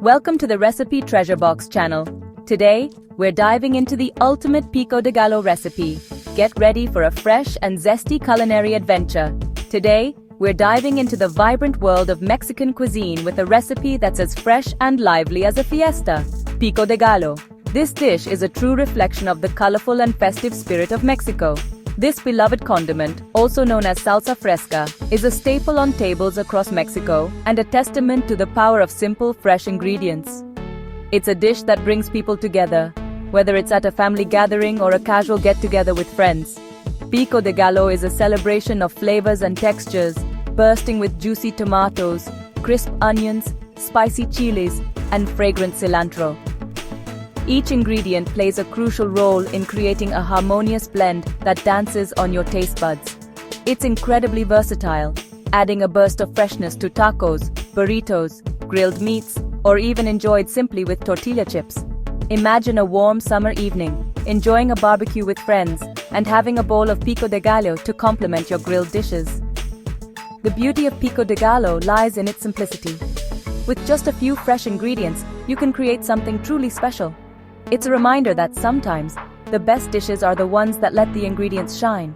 Welcome to the Recipe Treasure Box channel. Today, we're diving into the ultimate Pico de Gallo recipe. Get ready for a fresh and zesty culinary adventure. Today, we're diving into the vibrant world of Mexican cuisine with a recipe that's as fresh and lively as a fiesta. Pico de Gallo. This dish is a true reflection of the colorful and festive spirit of Mexico. This beloved condiment, also known as salsa fresca, is a staple on tables across Mexico and a testament to the power of simple, fresh ingredients. It's a dish that brings people together, whether it's at a family gathering or a casual get-together with friends. Pico de Gallo is a celebration of flavors and textures, bursting with juicy tomatoes, crisp onions, spicy chilies, and fragrant cilantro. Each ingredient plays a crucial role in creating a harmonious blend that dances on your taste buds. It's incredibly versatile, adding a burst of freshness to tacos, burritos, grilled meats, or even enjoyed simply with tortilla chips. Imagine a warm summer evening, enjoying a barbecue with friends, and having a bowl of Pico de Gallo to complement your grilled dishes. The beauty of Pico de Gallo lies in its simplicity. With just a few fresh ingredients, you can create something truly special. It's a reminder that sometimes, the best dishes are the ones that let the ingredients shine.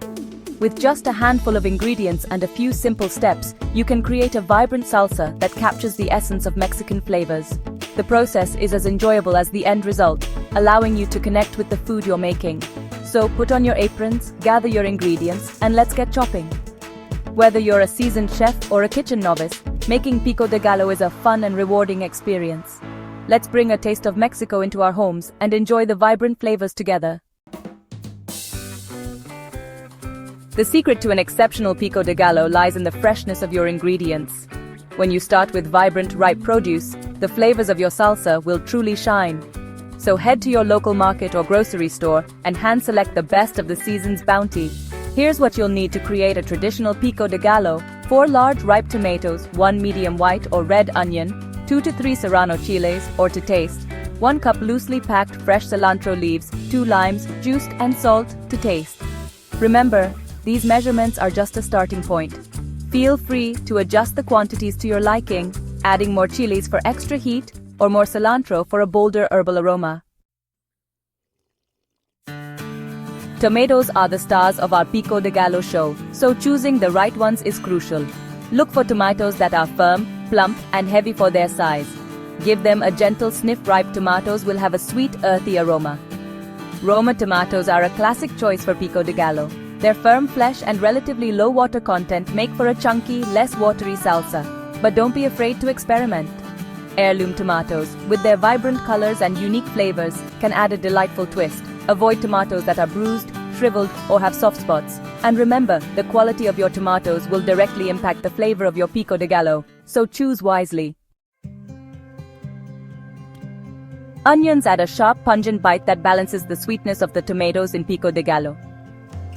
With just a handful of ingredients and a few simple steps, you can create a vibrant salsa that captures the essence of Mexican flavors. The process is as enjoyable as the end result, allowing you to connect with the food you're making. So put on your aprons, gather your ingredients, and let's get chopping. Whether you're a seasoned chef or a kitchen novice, making Pico de Gallo is a fun and rewarding experience. Let's bring a taste of Mexico into our homes and enjoy the vibrant flavors together. The secret to an exceptional Pico de Gallo lies in the freshness of your ingredients. When you start with vibrant, ripe produce, the flavors of your salsa will truly shine. So head to your local market or grocery store and hand-select the best of the season's bounty. Here's what you'll need to create a traditional Pico de Gallo: 4 large ripe tomatoes, 1 medium white or red onion, 2 to 3 serrano chiles, or to taste, 1 cup loosely packed fresh cilantro leaves, 2 limes, juiced, and salt to taste. Remember, these measurements are just a starting point. Feel free to adjust the quantities to your liking, adding more chilies for extra heat or more cilantro for a bolder herbal aroma. Tomatoes are the stars of our Pico de Gallo show, so choosing the right ones is crucial. Look for tomatoes that are firm, plump, and heavy for their size. Give them a gentle sniff. Ripe tomatoes will have a sweet, earthy aroma. Roma tomatoes are a classic choice for Pico de Gallo. Their firm flesh and relatively low water content make for a chunky, less watery salsa. But don't be afraid to experiment. Heirloom tomatoes, with their vibrant colors and unique flavors, can add a delightful twist. Avoid tomatoes that are bruised, shriveled, or have soft spots. And remember, the quality of your tomatoes will directly impact the flavor of your Pico de Gallo, so choose wisely. Onions add a sharp, pungent bite that balances the sweetness of the tomatoes in Pico de Gallo.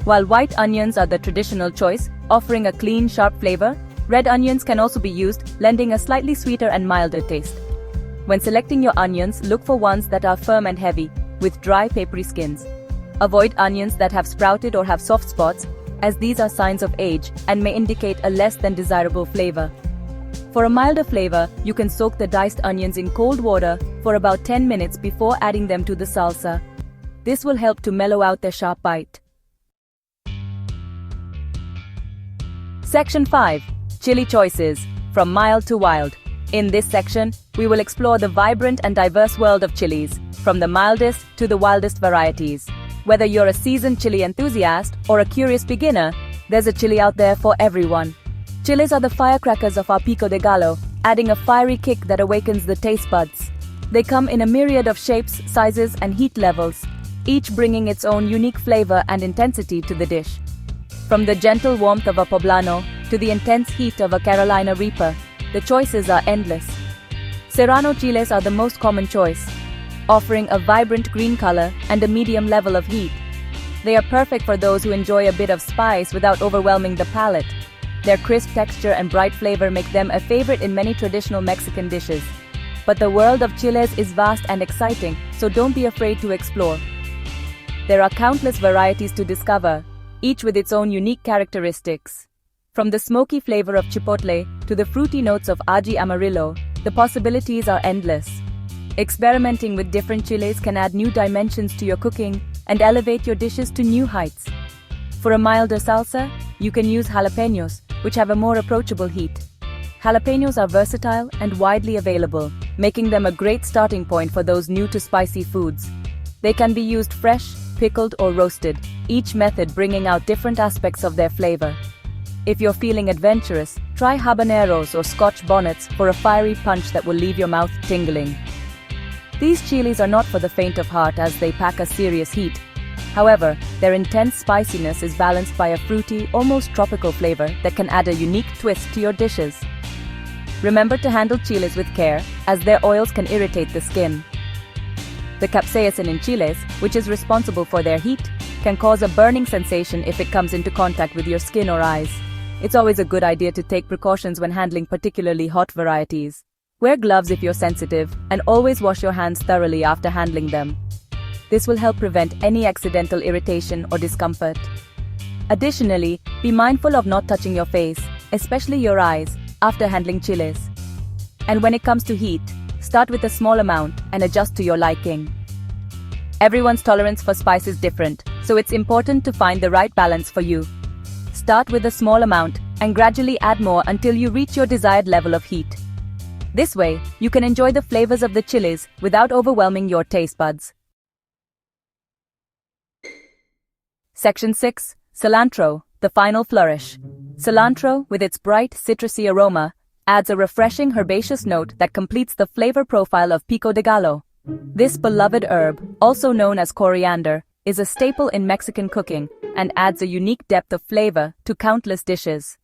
While white onions are the traditional choice, offering a clean, sharp flavor, red onions can also be used, lending a slightly sweeter and milder taste. When selecting your onions, look for ones that are firm and heavy, with dry, papery skins. Avoid onions that have sprouted or have soft spots, as these are signs of age and may indicate a less than desirable flavor. For a milder flavor, you can soak the diced onions in cold water for about 10 minutes before adding them to the salsa. This will help to mellow out their sharp bite. Section 5. Chili choices, from mild to wild. In this section, we will explore the vibrant and diverse world of chilies, from the mildest to the wildest varieties. Whether you're a seasoned chili enthusiast or a curious beginner, there's a chili out there for everyone. Chilies are the firecrackers of our Pico de Gallo, adding a fiery kick that awakens the taste buds. They come in a myriad of shapes, sizes, and heat levels, each bringing its own unique flavor and intensity to the dish. From the gentle warmth of a poblano to the intense heat of a Carolina Reaper, the choices are endless. Serrano chiles are the most common choice, offering a vibrant green color and a medium level of heat. They are perfect for those who enjoy a bit of spice without overwhelming the palate. Their crisp texture and bright flavor make them a favorite in many traditional Mexican dishes. But the world of chiles is vast and exciting, so don't be afraid to explore. There are countless varieties to discover, each with its own unique characteristics. From the smoky flavor of chipotle to the fruity notes of ají amarillo, The possibilities are endless. Experimenting with different chiles can add new dimensions to your cooking and elevate your dishes to new heights. For a milder salsa, you can use jalapeños, which have a more approachable heat. Jalapeños are versatile and widely available, making them a great starting point for those new to spicy foods. They can be used fresh, pickled, or roasted, each method bringing out different aspects of their flavor. If you're feeling adventurous, try habaneros or Scotch bonnets for a fiery punch that will leave your mouth tingling. These chiles are not for the faint of heart as they pack a serious heat. However, their intense spiciness is balanced by a fruity, almost tropical flavor that can add a unique twist to your dishes. Remember to handle chiles with care, as their oils can irritate the skin. The capsaicin in chiles, which is responsible for their heat, can cause a burning sensation if it comes into contact with your skin or eyes. It's always a good idea to take precautions when handling particularly hot varieties. Wear gloves if you're sensitive, and always wash your hands thoroughly after handling them. This will help prevent any accidental irritation or discomfort. Additionally, be mindful of not touching your face, especially your eyes, after handling chiles. And when it comes to heat, start with a small amount and adjust to your liking. Everyone's tolerance for spice is different, so it's important to find the right balance for you. Start with a small amount and gradually add more until you reach your desired level of heat. This way, you can enjoy the flavors of the chiles without overwhelming your taste buds. Section 6. Cilantro, the final flourish. Cilantro, with its bright, citrusy aroma, adds a refreshing herbaceous note that completes the flavor profile of Pico de Gallo. This beloved herb, also known as coriander, is a staple in Mexican cooking and adds a unique depth of flavor to countless dishes.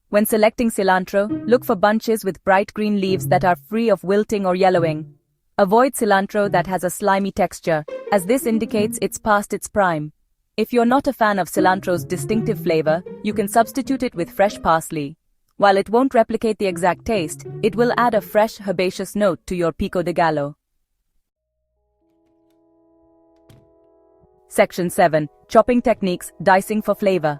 When selecting cilantro, look for bunches with bright green leaves that are free of wilting or yellowing. Avoid cilantro that has a slimy texture, as this indicates it's past its prime. If you're not a fan of cilantro's distinctive flavor, you can substitute it with fresh parsley. While it won't replicate the exact taste, it will add a fresh, herbaceous note to your Pico de Gallo. Section 7. Chopping techniques, dicing for flavor.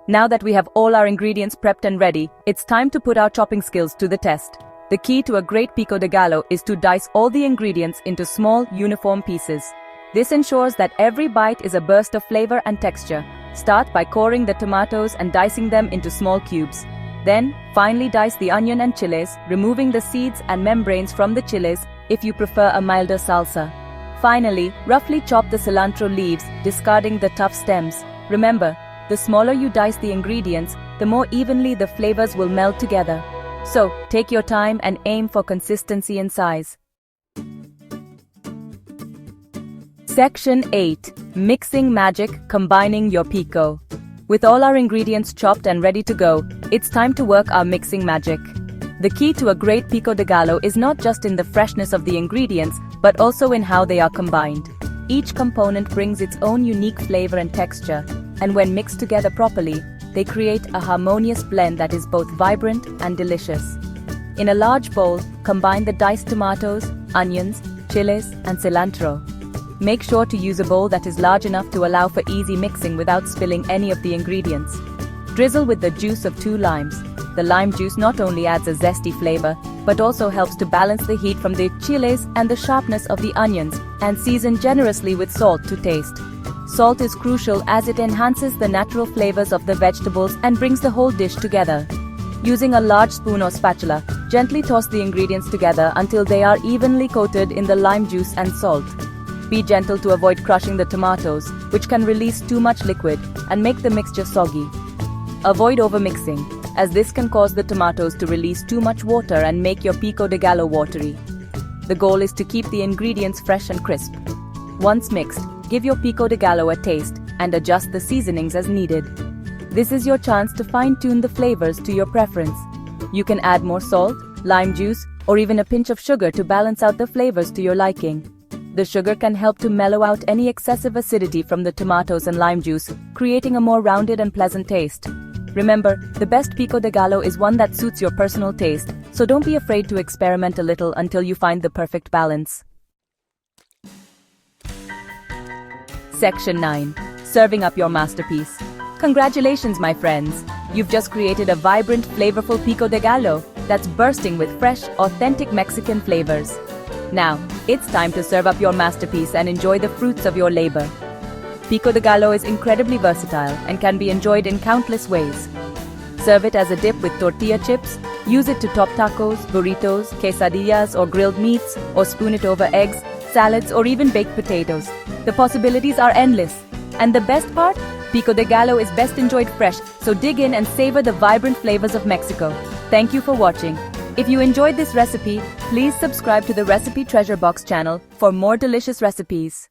Now that we have all our ingredients prepped and ready, it's time to put our chopping skills to the test. The key to a great Pico de Gallo is to dice all the ingredients into small, uniform pieces. This ensures that every bite is a burst of flavor and texture. Start by coring the tomatoes and dicing them into small cubes. Then, finely dice the onion and chiles, removing the seeds and membranes from the chiles if you prefer a milder salsa. Finally, roughly chop the cilantro leaves, discarding the tough stems. Remember, the smaller you dice the ingredients, the more evenly the flavors will meld together. So, take your time and aim for consistency and size. Section 8. Mixing magic, combining your pico. With all our ingredients chopped and ready to go, it's time to work our mixing magic. The key to a great Pico de Gallo is not just in the freshness of the ingredients, but also in how they are combined. Each component brings its own unique flavor and texture, and when mixed together properly, they create a harmonious blend that is both vibrant and delicious. In a large bowl, combine the diced tomatoes, onions, chiles, and cilantro. Make sure to use a bowl that is large enough to allow for easy mixing without spilling any of the ingredients. Drizzle with the juice of 2 limes. The lime juice not only adds a zesty flavor, but also helps to balance the heat from the chiles and the sharpness of the onions, and season generously with salt to taste. Salt is crucial as it enhances the natural flavors of the vegetables and brings the whole dish together. Using a large spoon or spatula, gently toss the ingredients together until they are evenly coated in the lime juice and salt. Be gentle to avoid crushing the tomatoes, which can release too much liquid and make the mixture soggy. Avoid overmixing, as this can cause the tomatoes to release too much water and make your Pico de Gallo watery. The goal is to keep the ingredients fresh and crisp. Once mixed, give your Pico de Gallo a taste and adjust the seasonings as needed. This is your chance to fine-tune the flavors to your preference. You can add more salt, lime juice, or even a pinch of sugar to balance out the flavors to your liking. The sugar can help to mellow out any excessive acidity from the tomatoes and lime juice, creating a more rounded and pleasant taste. Remember, the best Pico de Gallo is one that suits your personal taste, so don't be afraid to experiment a little until you find the perfect balance. Section 9. Serving up your masterpiece. Congratulations, my friends! You've just created a vibrant, flavorful Pico de Gallo. that's bursting with fresh, authentic Mexican flavors. Now, it's time to serve up your masterpiece and enjoy the fruits of your labor. Pico de Gallo is incredibly versatile and can be enjoyed in countless ways. Serve it as a dip with tortilla chips, use it to top tacos, burritos, quesadillas, or grilled meats, or spoon it over eggs, salads, or even baked potatoes. The possibilities are endless. And the best part? Pico de Gallo is best enjoyed fresh, so dig in and savor the vibrant flavors of Mexico. Thank you for watching. If you enjoyed this recipe, please subscribe to the Recipe Treasure Box channel for more delicious recipes.